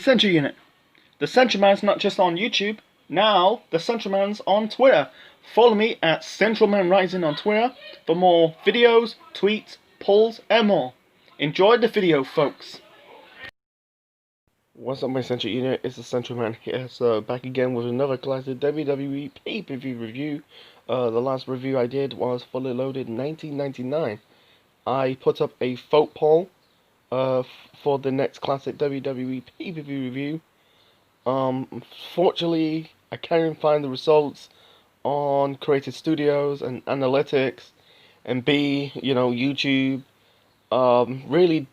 Central Unit. The Central Man's not just on YouTube. Now, the Central Man's on Twitter. Follow me at Central Man Rising on Twitter for more videos, tweets, polls, and more. Enjoy the video, folks. What's up, my Central Unit? It's the Central Man here. So back again with another classic WWE Pay-Per-View review. The last review I did was Fully Loaded 1999. I put up a vote poll for the next classic WWE Pay-Per-View review. Fortunately, I can't even find the results on Creative Studios and Analytics, and YouTube. Really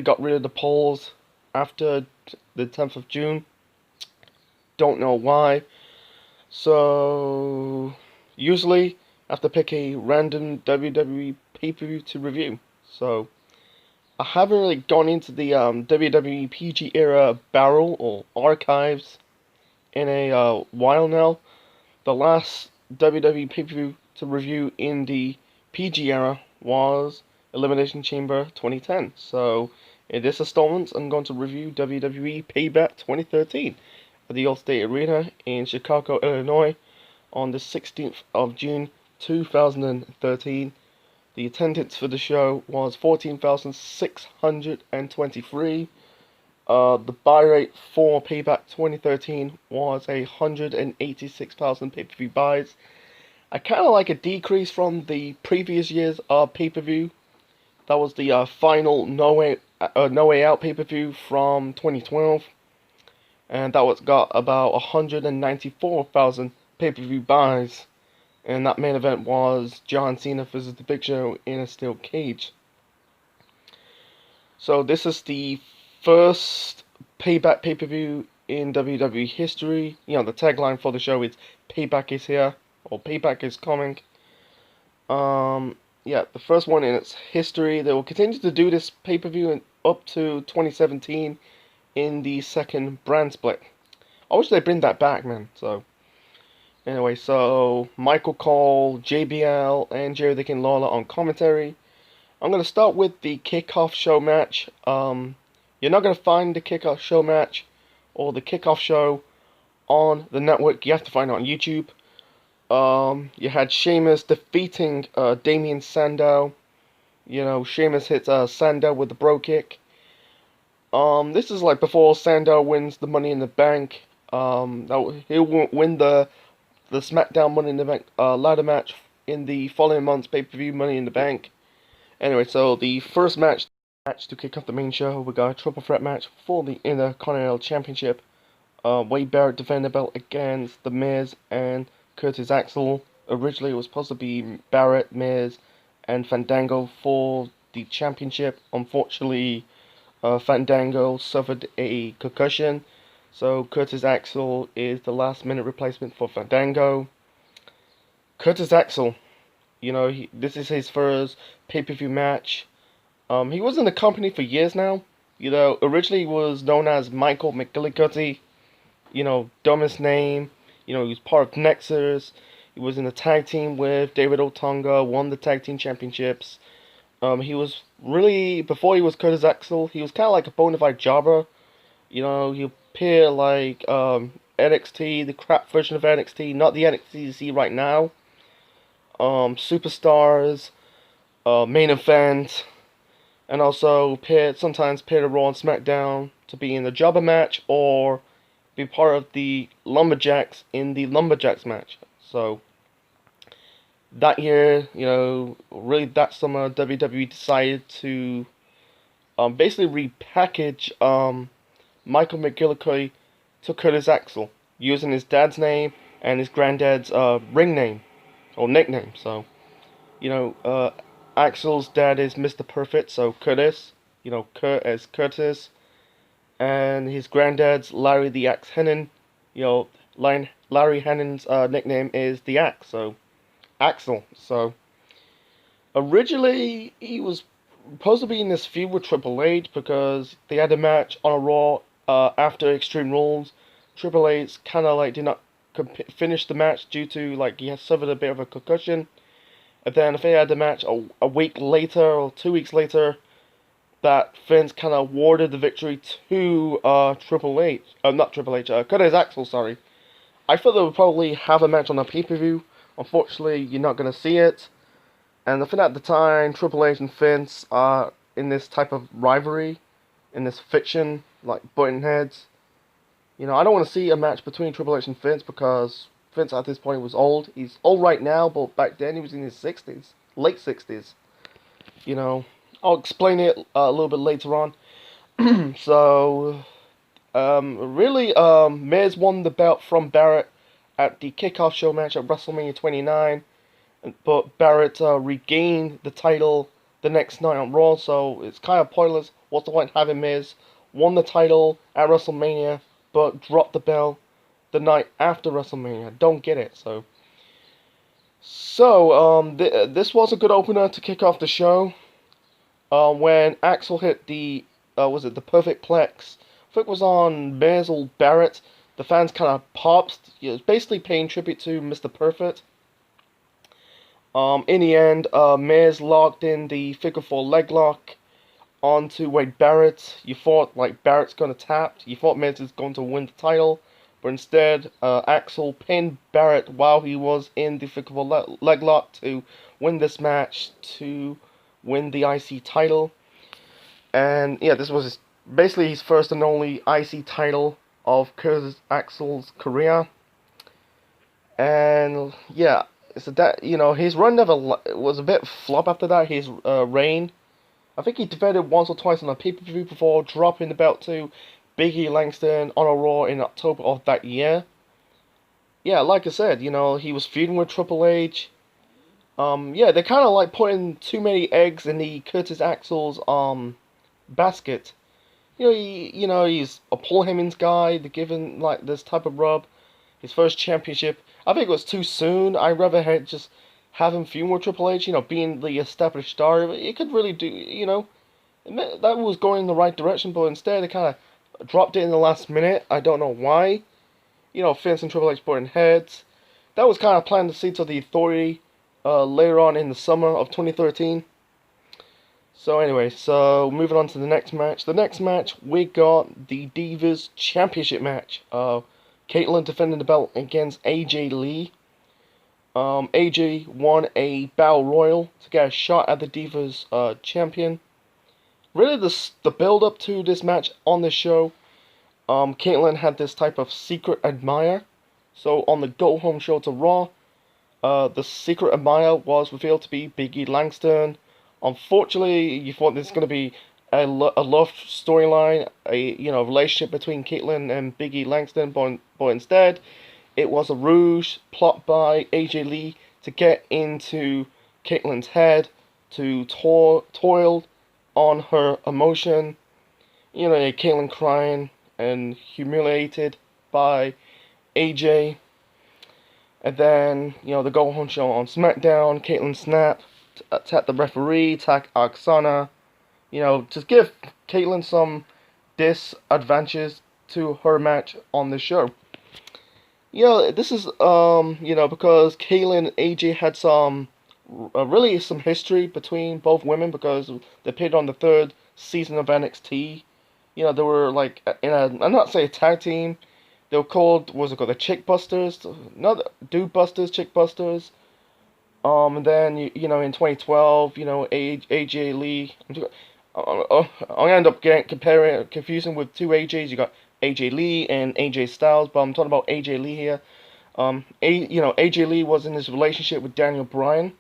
got rid of the polls after the 10th of June. Don't know why. So usually I have to pick a random WWE pay-per-view to review. So I haven't really gone into the WWE PG era barrel or archives in a while now. The last WWE pay-per-view to review in the PG era was Elimination Chamber 2010. So in this installment, I'm going to review WWE Payback 2013 at the Allstate Arena in Chicago, Illinois on the 16th of June 2013. The attendance for the show was 14,623. The buy rate for Payback 2013 was 186,000 pay-per-view buys. I kind of like a decrease from the previous year's pay-per-view. That was the final No Way Out pay-per-view from 2012, and that was got about 194,000 pay-per-view buys. And that main event was John Cena versus The Big Show in a steel cage. So this is the first Payback pay-per-view in WWE history. You know, the tagline for the show is "Payback is here" or "Payback is coming." Yeah, the first one in its history. They will continue to do this pay-per-view up to 2017 in the second brand split. I wish they bring that back, man. So anyway, so Michael Cole, JBL, and Jerry the King Lawler on commentary. I'm going to start with the kickoff show match. You're not going to find the kickoff show match or the kickoff show on the network. You have to find it on YouTube. You had Sheamus defeating Damien Sandow. You know, Sheamus hits Sandow with the bro kick. This is like before Sandow wins the Money in the Bank. He'll win the SmackDown Money in the Bank ladder match in the following month's pay-per-view Money in the Bank. Anyway, so the first match to kick off the main show, we got a triple threat match for the Intercontinental Championship. Wade Barrett defended the belt against The Miz and Curtis Axel. Originally, it was supposed to be Barrett, Miz, and Fandango for the championship. Unfortunately, Fandango suffered a concussion, so Curtis Axel is the last-minute replacement for Fandango. Curtis Axel, you know, this is his first pay-per-view match. He was in the company for years now. You know, originally he was known as Michael McGillicuddy. You know, dumbest name. You know, he was part of Nexus. He was in the tag team with David Otunga, won the tag team championships. He was really, before he was Curtis Axel, he was kind of like a bona fide jobber. You know, he appeared like NXT, the crap version of NXT, not the NXT you see right now. Superstars, main event, and also sometimes appeared at Raw and SmackDown to be in the jobber match or be part of the Lumberjacks in the Lumberjacks match. So that year, you know, really that summer, WWE decided to basically repackage Michael McGillicuddy to Curtis Axel using his dad's name and his granddad's ring name or nickname. So, you know, Axel's dad is Mr. Perfect, so Curtis, you know, Kurt as Curtis. And his granddad's Larry the Axe Hennon. You know, Larry Hennon's nickname is the Axe, so Axel. So originally he was supposed to be in this feud with Triple H because they had a match on a Raw after Extreme Rules. Triple H kind of like did not finish the match due to like he had suffered a bit of a concussion. And then if they had the match a week later or 2 weeks later, that Vince kind of awarded the victory to Triple H, not Triple H, Curtis Axel, sorry. I thought they would probably have a match on a pay-per-view. Unfortunately, you're not going to see it. And I think at the time, Triple H and Vince are in this type of rivalry, in this fiction, like butting heads. You know, I don't want to see a match between Triple H and Vince because Vince at this point was old. He's old right now, but back then he was in his 60s, late 60s. You know, I'll explain it a little bit later on. So, really, Miz won the belt from Barrett at the kickoff show match at WrestleMania 29, but Barrett regained the title the next night on Raw, so it's kind of pointless. What's the point having Miz won the title at WrestleMania, but dropped the belt the night after WrestleMania? Don't get it. This was a good opener to kick off the show. When Axel hit the was it the Perfect Plex? I think it was on Miz or Barrett. The fans kind of popped. It was basically paying tribute to Mr. Perfect. In the end, Miz locked in the figure four leg lock onto Wade Barrett. You thought like Barrett's gonna tap. You thought Miz is going to win the title, but instead, Axel pinned Barrett while he was in the figure four leg lock to win this match to win the IC title. And yeah, this was basically his first and only IC title of Curtis Axel's career. And yeah, so that, you know, his run never was a bit flop after that. His reign, I think he defended once or twice on a pay-per-view before dropping the belt to Big E Langston on a Raw in October of that year. Yeah, like I said, you know, he was feuding with Triple H. Yeah, they're kind of like putting too many eggs in the Curtis Axel's basket. You know, he's a Paul Heyman's guy. They're giving like this type of rub. His first championship. I think it was too soon. I'd rather just have him feud with Triple H. You know, being the established star. It could really do. You know, that was going in the right direction, but instead they kind of dropped it in the last minute. I don't know why. You know, Vince and Triple H butting heads. That was kind of planting the seeds of the Authority later on in the summer of 2013. So anyway, so moving on to the next match. The next match, we got the Divas Championship match. Caitlyn defending the belt against AJ Lee. AJ won a Battle Royal to get a shot at the Divas champion. Really, the build-up to this match on this show, Caitlyn had this type of secret admirer. So on the go-home show to Raw, the secret admirer was revealed to be Big E Langston. Unfortunately, you thought this was going to be a love storyline, a relationship between Caitlyn and Big E Langston, but instead, it was a ruse plot by AJ Lee to get into Caitlyn's head, to toil on her emotion. You know, Caitlyn crying and humiliated by AJ. And then, you know, the go-home show on SmackDown, Caitlyn snapped, attacked the referee, attacked Oksana. You know, just give Caitlyn some disadvantages to her match on the show. You know, this is, because Caitlyn and AJ had really some history between both women because they appeared on the third season of NXT. You know, they were like I'm not saying a tag team. They were called, the Chick Busters? Not Dude Busters, Chick Busters. And then, in 2012, AJ Lee. I'm gonna end up confusing with two AJs. You got AJ Lee and AJ Styles, but I'm talking about AJ Lee here. AJ Lee was in this relationship with Daniel Bryan,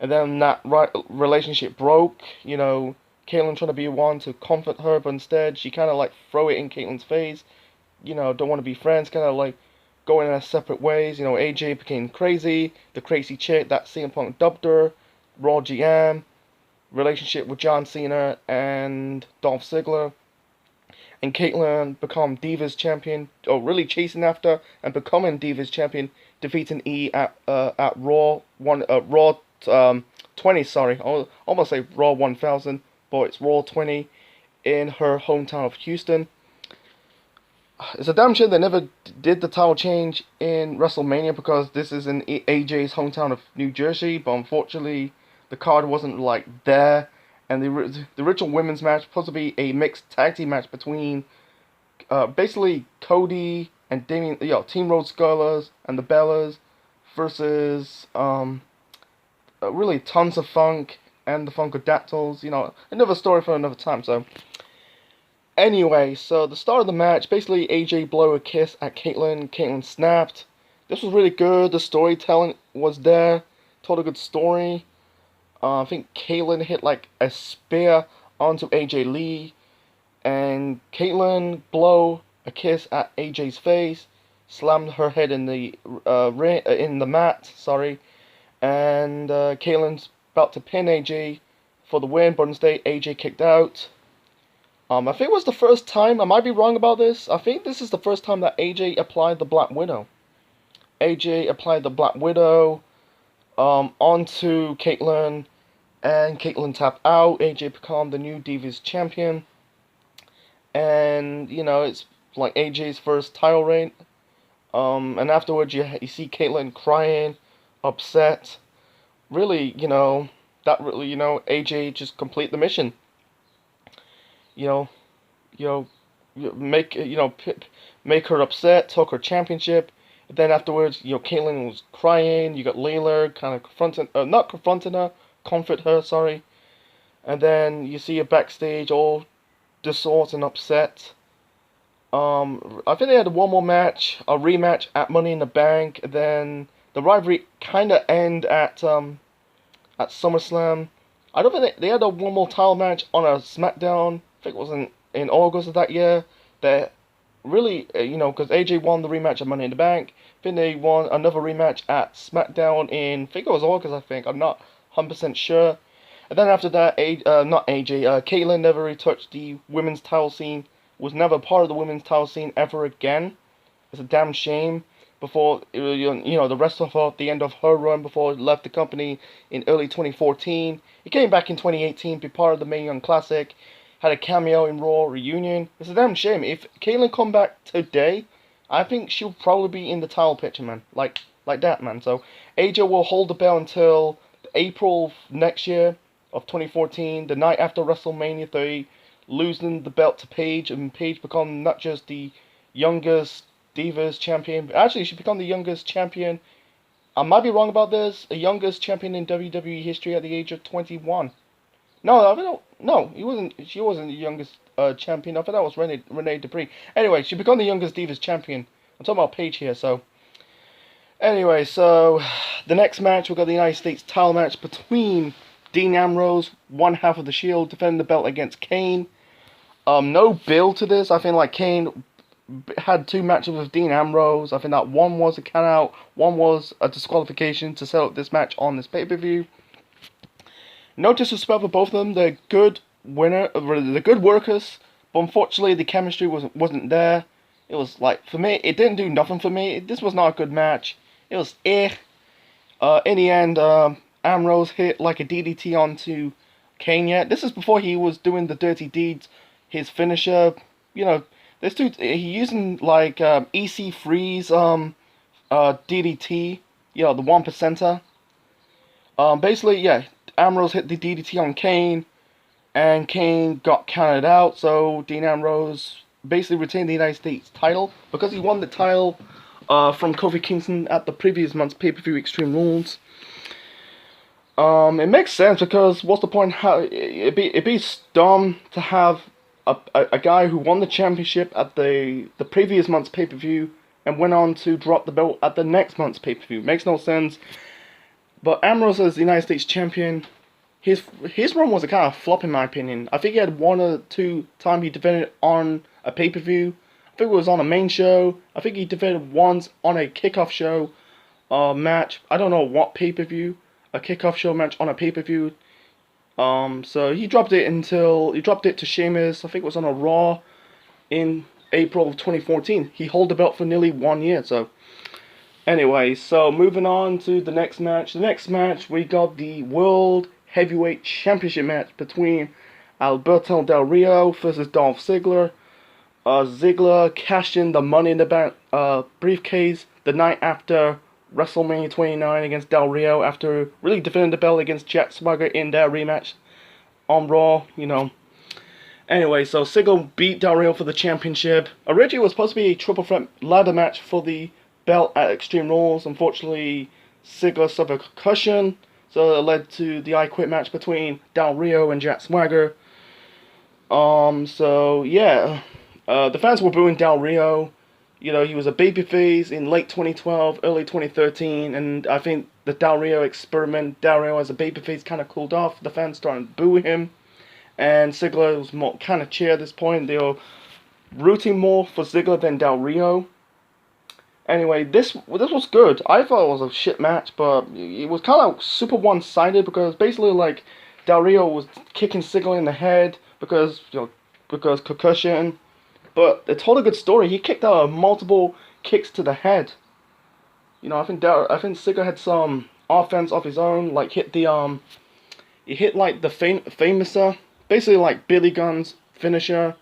and then that relationship broke. You know, Caitlyn trying to be one to comfort her, but instead she kind of like throw it in Caitlyn's face. You know, don't want to be friends, kind of like going in their separate ways. You know, AJ became crazy, the crazy chick that CM Punk dubbed her, Raw GM, relationship with John Cena and Dolph Ziggler, and Caitlyn become Divas champion, or really chasing after and becoming Divas champion, defeating E at Raw 20. Sorry, I almost say Raw 1000, but it's Raw 20 in her hometown of Houston. It's a damn shame they never did the title change in WrestleMania because this is in AJ's hometown of New Jersey, but unfortunately the card wasn't like there and the original women's match supposed to be a mixed tag team match between basically Cody and Damien, Team Road Scholars and the Bellas versus really Tons of Funk and the Funkadactyls. Another story for another time. So anyway, so the start of the match, basically AJ blew a kiss at Caitlyn. Caitlyn snapped. This was really good. The storytelling was there. Told a good story. I think Caitlyn hit like a spear onto AJ Lee, and Caitlyn blow a kiss at AJ's face, slammed her head in the mat. Sorry, and Caitlyn's about to pin AJ for the win, but instead AJ kicked out. I think it was the first time. I might be wrong about this. I think this is the first time that AJ applied the Black Widow. AJ applied the Black Widow onto Caitlyn, and Caitlyn tapped out. AJ became the new Divas champion, and it's like AJ's first title reign. And afterwards you see Caitlyn crying, upset. Really, AJ just complete the mission. Make her upset, took her championship. Then afterwards, Caitlyn was crying. You got Layla kind of not confronting her, comfort her, sorry. And then you see her backstage all distraught and upset. I think they had one more match, a rematch at Money in the Bank. And then the rivalry kind of end at SummerSlam. I don't think they had one more title match on a SmackDown. I think it was in August of that year. That really, because AJ won the rematch at Money in the Bank. Then they won another rematch at SmackDown in, I think it was August, I'm not 100% sure. And then after that, Caitlyn never retouched the women's title scene, was never part of the women's title scene ever again. It's a damn shame. Before, the rest of the end of her run before it left the company in early 2014. He came back in 2018, be part of the Mae Young Classic. Had a cameo in Raw Reunion. It's a damn shame. If Caitlyn come back today, I think she'll probably be in the title picture, man. Like that, man. So AJ will hold the belt until April next year of 2014, the night after WrestleMania 30, losing the belt to Paige, and Paige become not just the youngest Divas champion, but actually she become the youngest champion. I might be wrong about this. The youngest champion in WWE history at the age of 21. No, he wasn't. She wasn't the youngest champion. I thought that was Renee Dupree. Anyway, she became the youngest Divas champion. I'm talking about Paige here. So, anyway, the next match, we've got the United States title match between Dean Ambrose, one half of the Shield, defending the belt against Kane. No build to this. I think like Kane had two matches with Dean Ambrose. I think that one was a count out, one was a disqualification to set up this match on this pay-per-view. No disrespect for both of them. They're good they're good workers, but unfortunately the chemistry wasn't there. It was like, for me, it didn't do nothing for me. This was not a good match. It was in the end, Ambrose hit like a DDT onto Kane yet. This is before he was doing the dirty deeds, his finisher. He using like EC Freeze DDT, the 1%er. Basically, yeah, Ambrose hit the DDT on Kane, and Kane got counted out, so Dean Ambrose basically retained the United States title because he won the title from Kofi Kingston at the previous month's pay-per-view Extreme Rules. It makes sense because what's the point? It'd be dumb to have a guy who won the championship at the previous month's pay-per-view and went on to drop the belt at the next month's pay-per-view. Makes no sense. But Ambrose as the United States champion, his run was a kind of flop in my opinion. I think he had one or two times he defended on a pay-per-view. I think it was on a main show. I think he defended once on a kickoff show match. I don't know what pay-per-view. A kickoff show match on a pay-per-view. So he dropped it to Sheamus. I think it was on a Raw in April of 2014. He held the belt for nearly 1 year. So anyway, so moving on to the next match. The next match, we got the World Heavyweight Championship match between Alberto Del Rio versus Dolph Ziggler. Ziggler cashed in the Money in the Bank briefcase the night after WrestleMania 29 against Del Rio after really defending the belt against Jack Swagger in their rematch on Raw, you know. Anyway, so Ziggler beat Del Rio for the championship. Originally, it was supposed to be a triple threat ladder match for the belt at Extreme Rules. Unfortunately, Ziggler suffered a concussion, so it led to the I Quit match between Del Rio and Jack Swagger. So yeah, the fans were booing Del Rio. You know, he was a babyface in late 2012, early 2013, and I think the Del Rio experiment, Del Rio as a babyface, kind of cooled off. The fans started to boo him, and Ziggler was more kind of cheer at this point. They were rooting more for Ziggler than Del Rio. Anyway, this was good. I thought it was a shit match, but it was kind of super one-sided because basically like Del Rio was kicking Ziggler in the head because because concussion. But it told a good story. He kicked out multiple kicks to the head. You know, I think Ziggler had some offense of his own, like he hit like the famouser, basically like Billy Gunn's finisher.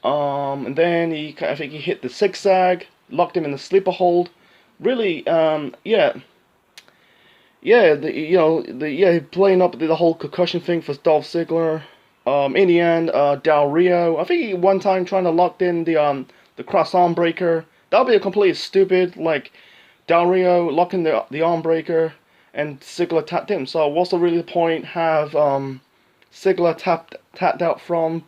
And then I think he hit the zigzag, locked him in the sleeper hold. Really, yeah, playing up the whole concussion thing for Dolph Ziggler. In the end, Del Rio, I think he one time trying to lock in the cross arm breaker. That would be a completely stupid, like Del Rio locking the arm breaker and Ziggler tapped him. So what's the really the point? Have Ziggler tapped out from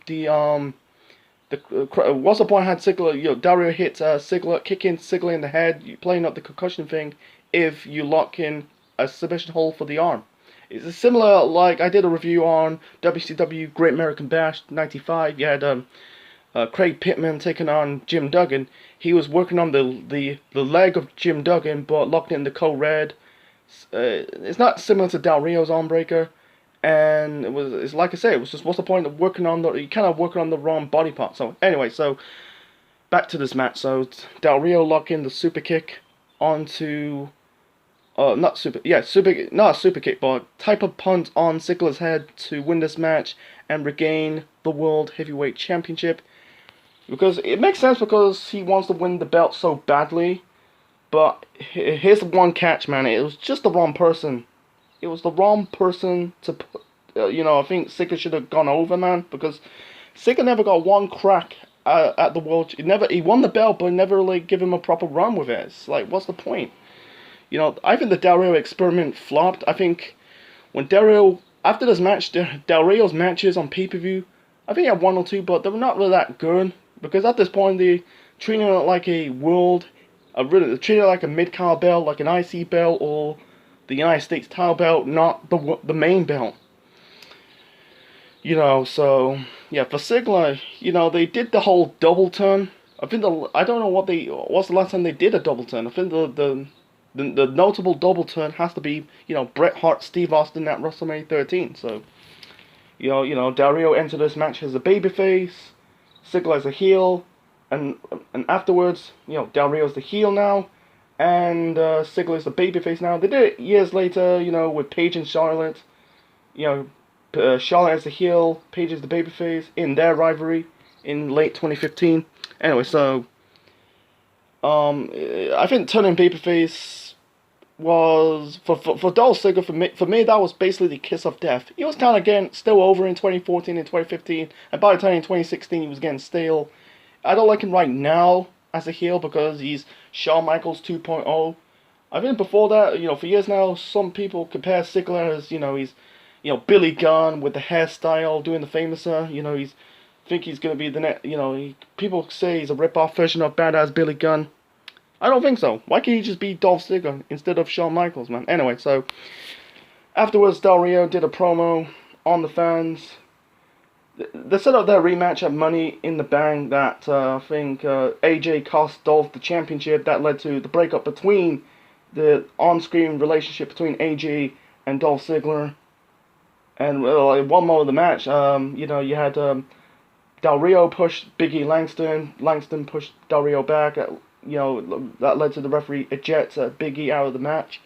what's the point? Had Ziggler, Del Rio hit Ziggler, kicking Ziggler in the head, playing up the concussion thing. If you lock in a submission hold for the arm. It's similar, like I did a review on WCW Great American Bash '95. You had Craig Pittman taking on Jim Duggan. He was working on the leg of Jim Duggan, but locked in the co-red. It's not similar to Del Rio's arm breaker, and it's like I say, it was just what's the point of working on the wrong body part. So anyway, so back to this match. So Del Rio locking the super kick onto. Not a super kick, but type of punt on Ziggler's head to win this match and regain the World Heavyweight Championship. Because it makes sense because he wants to win the belt so badly. But here's the one catch, man. It was just the wrong person. It was the wrong person to put. I think Ziggler should have gone over, man. Because Ziggler never got one crack at the World. He won the belt, but never really give him a proper run with it. It's like, what's the point? I think the Del Rio experiment flopped. I think when after this match, Del Rio's matches on pay-per-view, I think he had one or two, but they were not really that good. Because at this point, they treating it like a treating it like a mid-card belt, like an IC belt, or the United States title belt, not the main belt. So, yeah, for Ziggler, they did the whole double turn. I don't know what's the last time they did a double turn. I think the notable double turn has to be, Bret Hart, Steve Austin at WrestleMania 13. So, Del Rio entered this match as a babyface, Ziggler as a heel, and afterwards, Del Rio's the heel now, and Ziggler's the babyface now. They did it years later, with Paige and Charlotte. Charlotte as the heel, Paige as the babyface in their rivalry in late 2015. Anyway, so I think turning babyface was for Dolph Ziggler for me that was basically the kiss of death. He was kind of getting still over in 2014 and 2015, and by the time in 2016 he was getting stale. I don't like him right now as a heel because he's Shawn Michaels 2.0. I think before that, for years now, some people compare Ziggler as he's Billy Gunn with the hairstyle, doing the famouser. He's gonna be the next. People say he's a rip-off version of badass Billy Gunn. I don't think so. Why can't he just be Dolph Ziggler instead of Shawn Michaels, man? Anyway, so afterwards, Del Rio did a promo on the fans. They set up their rematch at Money in the Bank that I think AJ cost Dolph the championship. That led to the breakup between the on-screen relationship between AJ and Dolph Ziggler. And one more of the match, you had Del Rio pushed Big E Langston. Langston pushed Del Rio back. That led to the referee eject Big E out of the match,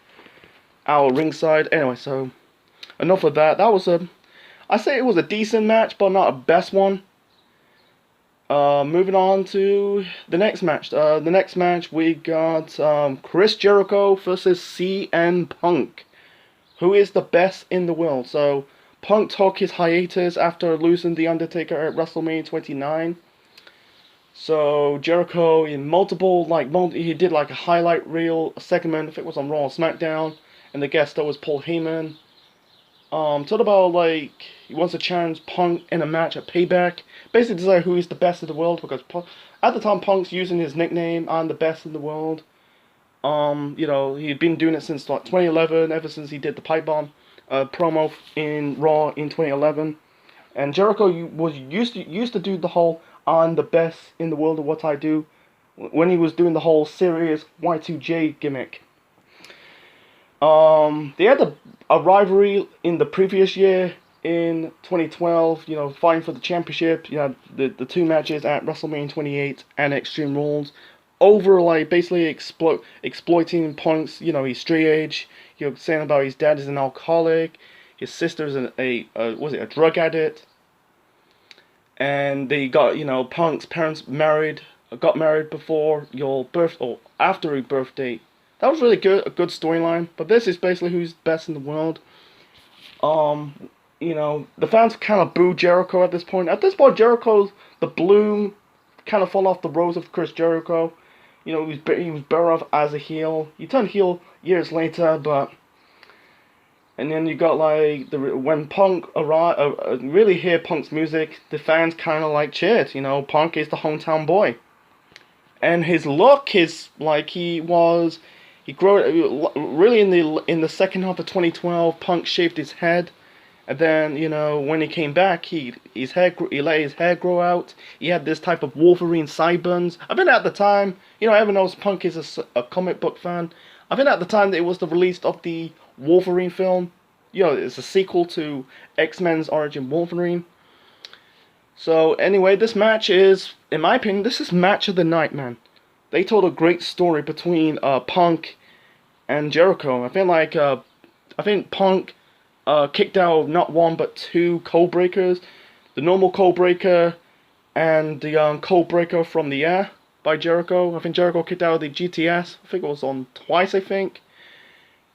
out of ringside. Anyway, so enough of that. That was I say it was a decent match, but not a best one. Moving on to the next match. The next match we got Chris Jericho versus CM Punk, who is the best in the world. So Punk took his hiatus after losing The Undertaker at WrestleMania 29. So Jericho in he did like a highlight reel segment, if it was on Raw or SmackDown, and the guest star was Paul Heyman. Talked about like he wants to challenge Punk in a match at Payback. Basically decide who is the best in the world because at the time Punk's using his nickname, I'm the best in the world. He'd been doing it since like 2011, ever since he did the pipe bomb promo in Raw in 2011. And Jericho was used to do the whole "I'm the best in the world of what I do" when he was doing the whole serious Y2J gimmick. They had a rivalry in the previous year in 2012. Fighting for the championship. The two matches at WrestleMania 28 and Extreme Rules over like basically exploiting Punk's his straight edge. Saying about his dad is an alcoholic, his sister's a drug addict, and they got Punk's parents got married before your birth or after your birthday. That was really good, a good storyline. But this is basically who's best in the world. The fans kind of boo Jericho at this point. At this point, the bloom kind of fall off the rose of Chris Jericho. He was better off as a heel. He turned heel years later, and then you got like when Punk arrived, really hear Punk's music, the fans kind of like cheered. Punk is the hometown boy, and his look is like he grew really in the second half of 2012. Punk shaved his head. And then, when he came back, he let his hair grow out. He had this type of Wolverine sideburns. I think at the time, everyone knows Punk is a comic book fan. I think at the time that it was the release of the Wolverine film. It's a sequel to X-Men's Origin Wolverine. So anyway, this match is, in my opinion, this is match of the night, man. They told a great story between Punk and Jericho. I think Punk kicked out not one but two code breakers, the normal code breaker and the code breaker from the air by Jericho. I think Jericho kicked out the GTS. I think it was on twice. I think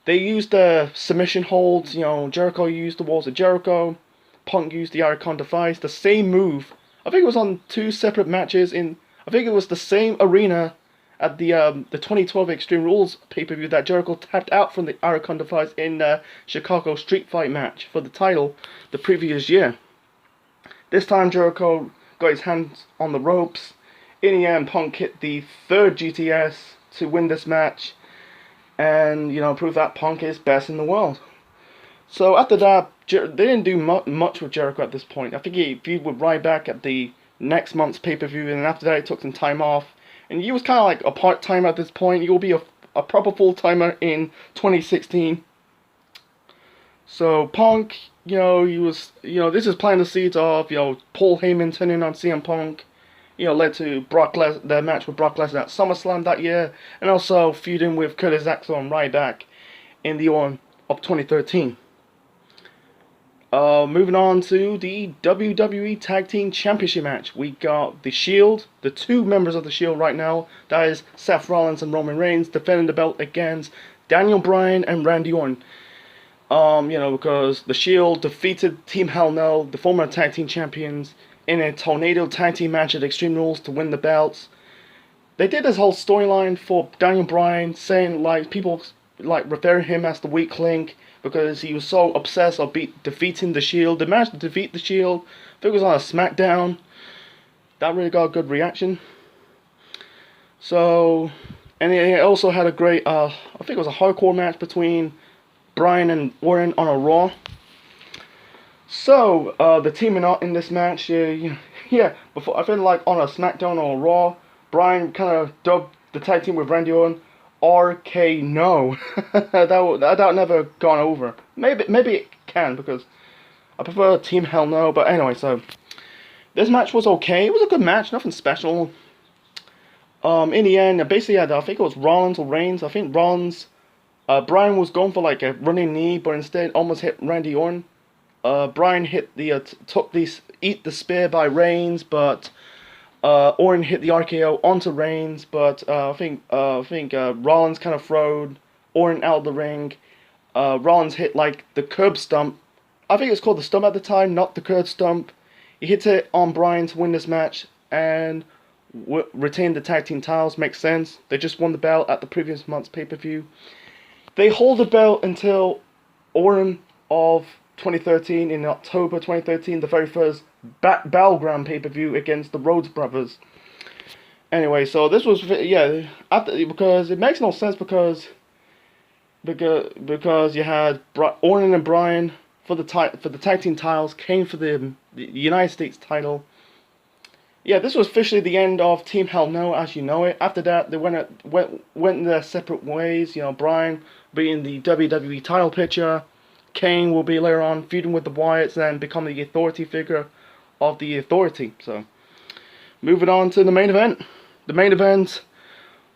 they used the submission holds. Jericho used the walls of Jericho. Punk used the Icon device. The same move. I think it was on two separate matches I think it was the same arena at the 2012 Extreme Rules pay-per-view that Jericho tapped out from the Icon device in the Chicago Street Fight match for the title the previous year. This time Jericho got his hands on the ropes. In the end, Punk hit the third GTS to win this match and, prove that Punk is best in the world. So after that, they didn't do much with Jericho at this point. I think he would ride back at the next month's pay-per-view, and after that he took some time off. And he was kind of like a part-timer at this point. He will be a proper full-timer in 2016. So Punk, he was, this is planting the seeds of, Paul Heyman turning on CM Punk. Led to the match with Brock Lesnar at SummerSlam that year, and also feuding with Curtis Axel and Ryback in the autumn of 2013. Moving on to the WWE Tag Team Championship match. We got the Shield, the two members of the Shield right now, that is Seth Rollins and Roman Reigns, defending the belt against Daniel Bryan and Randy Orton. Because the Shield defeated Team Hell No, the former tag team champions, in a tornado tag team match at Extreme Rules to win the belts. They did this whole storyline for Daniel Bryan, saying like people like referring him as the weak link because he was so obsessed of defeating the Shield. The match to defeat the Shield, I think it was on a SmackDown. That really got a good reaction. So, and it also had a great, I think it was a hardcore match between Bryan and Orton on a Raw. So, the teaming up in this match, before I feel like on a SmackDown or a Raw, Bryan kind of dubbed the tag team with Randy Orton RK No. that never gone over. Maybe it can because I prefer Team Hell No. But anyway, so this match was okay. It was a good match, nothing special. In the end, basically, I think it was Rollins or Reigns. I think Rollins, Bryan was going for like a running knee, but instead almost hit Randy Orton. Bryan hit eat the spear by Reigns, but Orton hit the RKO onto Reigns, but I think Rollins kind of throwed Orton out of the ring. Rollins hit like the curb stomp I think it's called the stump at the time, not the curd stump. He hits it on Bryan to win this match and retain the tag team titles. Makes sense. They just won the belt at the previous month's pay-per-view. They hold the belt until Autumn of 2013. In October 2013, the very first Battleground pay-per-view against the Rhodes Brothers. Anyway, so this was, yeah, because it makes no sense because you had Orton and Bryan for the tag team titles, Kane for the United States title. Yeah, this was officially the end of Team Hell No as you know it. After that, they went their separate ways. You know, Bryan being the WWE title picture, Kane will be later on feuding with the Wyatts and become the authority figure of the Authority. So, moving on to the main event. The main event,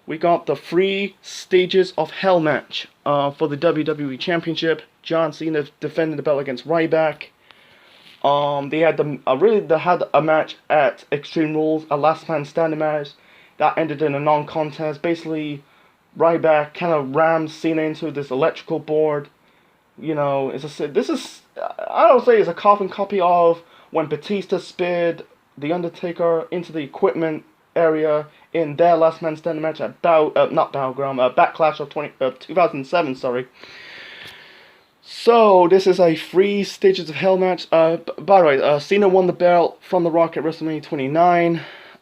we got the 3 Stages of Hell match for the WWE Championship. John Cena defending the belt against Ryback. They had a match at Extreme Rules, a last man standing match that ended in a non-contest. Basically, Ryback kind of rammed Cena into this electrical board. You know, I don't say it's a carbon copy of when Batista speared The Undertaker into the equipment area in their last man standing match at Backlash of 2007. Sorry. So, this is a 3 Stages of Hell match. By the way, Cena won the belt from The Rock at WrestleMania 29.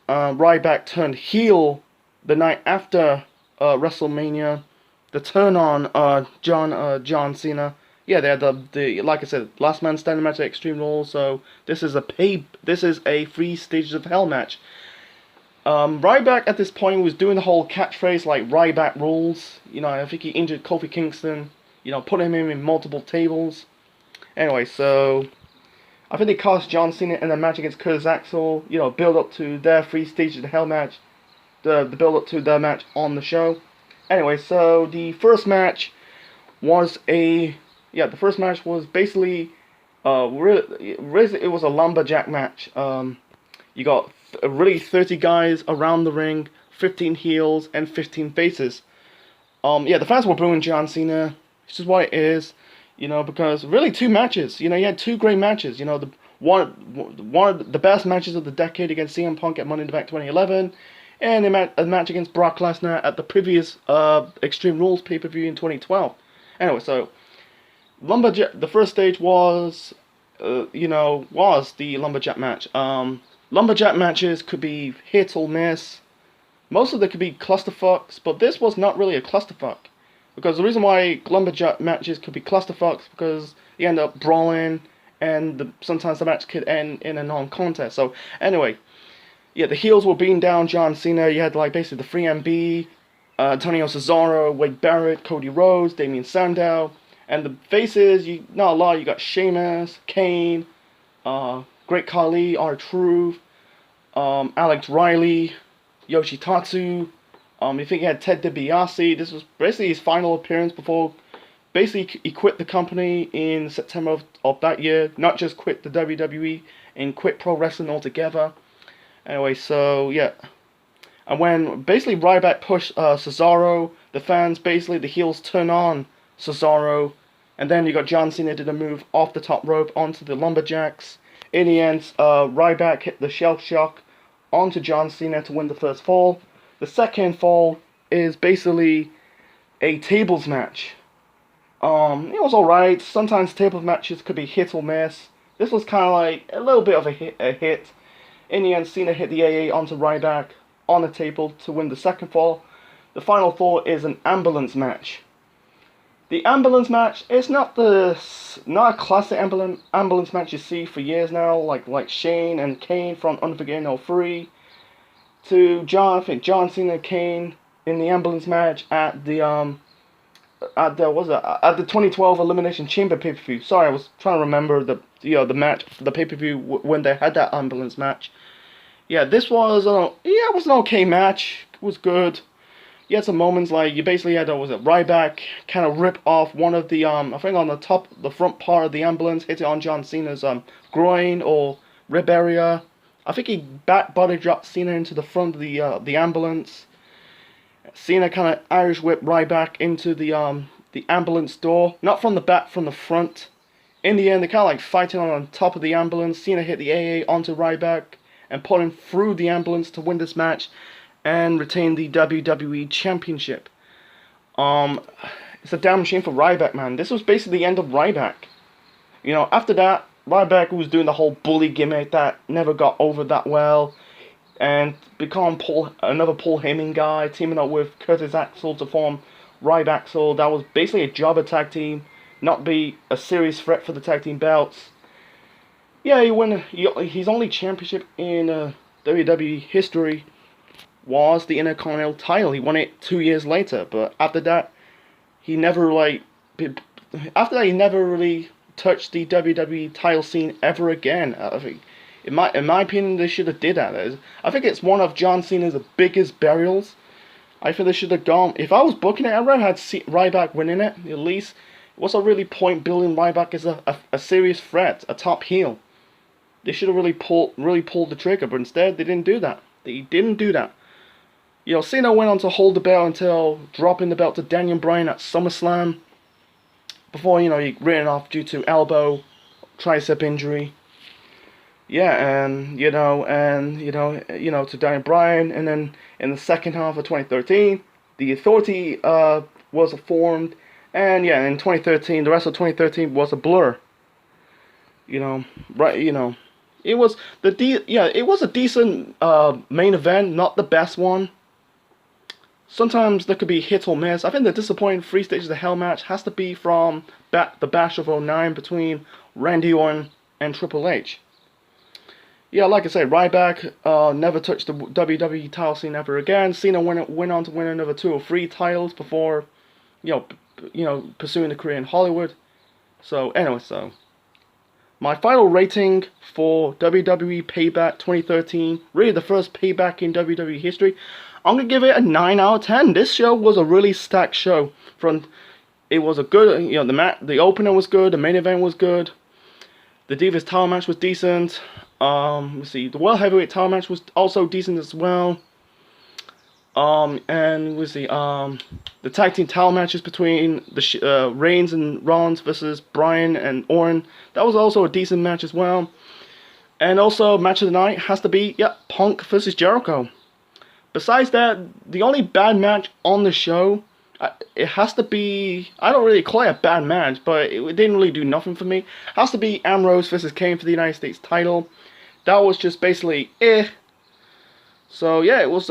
Ryback turned heel the night after WrestleMania. The turn on John Cena. Yeah, they had the like I said, last man standing match at Extreme Rules. So this is a 3 Stages of Hell match. Ryback at this point was doing the whole catchphrase like Ryback rules. You know, I think he injured Kofi Kingston. You know, putting him in multiple tables. Anyway, so I think they cast John Cena in a match against Curtis Axel. You know, build up to their 3 Stages of Hell match. The build up to their match on the show. Anyway, so the first match was basically it was a lumberjack match. You got really 30 guys around the ring, 15 heels and 15 faces. The fans were booing John Cena. It's just what it is, you know, because really 2 matches. You know, you had 2 great matches. You know, one of the best matches of the decade against CM Punk at Money in the Bank 2011, and a match against Brock Lesnar at the previous Extreme Rules pay-per-view in 2012. Anyway, so the first stage was the lumberjack match. Lumberjack matches could be hit or miss. Most of them could be clusterfucks, but this was not really a clusterfuck. Because the reason why lumberjack matches could be clusterfucks because you end up brawling and sometimes the match could end in a non-contest. So anyway, yeah, the heels were beating down John Cena. You had like basically the 3MB, Antonio Cesaro, Wade Barrett, Cody Rhodes, Damien Sandow. And the faces, not a lot. You got Sheamus, Kane, Great Khali, R-Truth, Alex Riley, Yoshitatsu. You think he had Ted DiBiase. This was basically his final appearance before basically he quit the company in September of that year. Not just quit the WWE and quit pro wrestling altogether. Anyway, so yeah. And when basically Ryback pushed Cesaro, the fans, basically the heels turn on Cesaro. And then you got John Cena did a move off the top rope onto the lumberjacks. In the end, Ryback hit the shell shock onto John Cena to win the first fall. The second fall is basically a tables match. It was alright. Sometimes tables matches could be hit or miss. This was kind of like a little bit of a hit. In the end, Cena hit the AA onto Ryback on the table to win the second fall. The final fall is an ambulance match. The ambulance match is not a classic ambulance match you see for years now, like Shane and Kane from Unforgiven 03. To John Cena and Kane in the ambulance match at the 2012 Elimination Chamber pay-per-view. Sorry, I was trying to remember the match, the pay-per-view when they had that ambulance match. Yeah, this was it was an okay match. It was good. You had some moments like you basically had Ryback kind of rip off one of the I think on the front part of the ambulance, hit it on John Cena's groin or rib area. I think he body dropped Cena into the front of the ambulance. Cena kind of Irish whipped Ryback into the ambulance door, not from the back, from the front. In the end, they kind of like fighting on top of the ambulance. Cena hit the AA onto Ryback and put him through the ambulance to win this match and retain the WWE Championship. It's a damn shame for Ryback, man. This was basically the end of Ryback. You know, after that, Ryback was doing the whole bully gimmick that never got over that well, and become another Paul Heyman guy, teaming up with Curtis Axel to form Ryback. So that was basically a jobber tag team, not be a serious threat for the tag team belts. Yeah, his only championship in WWE history was the Intercontinental title. He won it 2 years later, but after that, he never really touched the WWE title scene ever again. I think, in my opinion, they should have did that. I think it's one of John Cena's biggest burials. I think they should have gone. If I was booking it, I'd rather had Ryback winning it. At least it was a really point building Ryback as a serious threat, a top heel. They should have really pulled the trigger, but instead they didn't do that. They didn't do that. You know, Cena went on to hold the belt until dropping the belt to Daniel Bryan at SummerSlam. Before, you know, he ran off due to elbow, tricep injury. Yeah, to Daniel Bryan, and then in the second half of 2013, the Authority was formed, and yeah, in 2013, the rest of 2013 was a blur. It was it was a decent main event, not the best one. Sometimes there could be hit or miss. I think the disappointing 3 Stages of Hell match has to be from the Bash of '09 between Randy Orton and Triple H. Yeah, like I said, Ryback never touched the WWE title scene ever again. Cena went on to win another 2 or 3 titles before, pursuing a career in Hollywood. So anyway, my final rating for WWE Payback 2013, really the first Payback in WWE history, I'm going to give it a 9 out of 10. This show was a really stacked show. It was a good, the opener was good, the main event was good, the Divas title match was decent, the World Heavyweight title match was also decent as well, the tag team title matches between the Reigns and Rollins versus Bryan and Orton, that was also a decent match as well. And also, match of the night has to be, Punk versus Jericho. Besides that, the only bad match on the show, it has to be, I don't really call it a bad match, but it didn't really do nothing for me. It has to be Ambrose versus Kane for the United States title. That was just basically So yeah, it was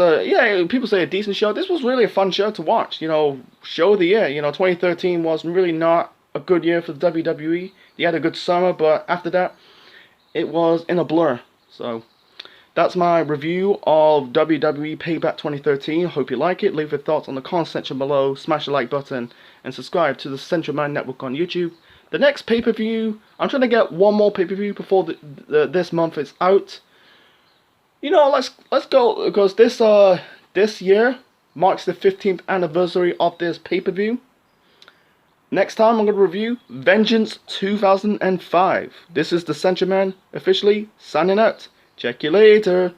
people say a decent show. This was really a fun show to watch. Show of the year. 2013 was really not a good year for the WWE. They had a good summer, but after that, it was in a blur. So that's my review of WWE Payback 2013. Hope you like it. Leave your thoughts on the comment section below. Smash the like button and subscribe to the Central Man Network on YouTube. The next pay-per-view, I'm trying to get one more pay-per-view before this month is out. Let's go, because this year marks the 15th anniversary of this pay-per-view. Next time I'm going to review Vengeance 2005. This is the Central Man officially signing out. Check you later.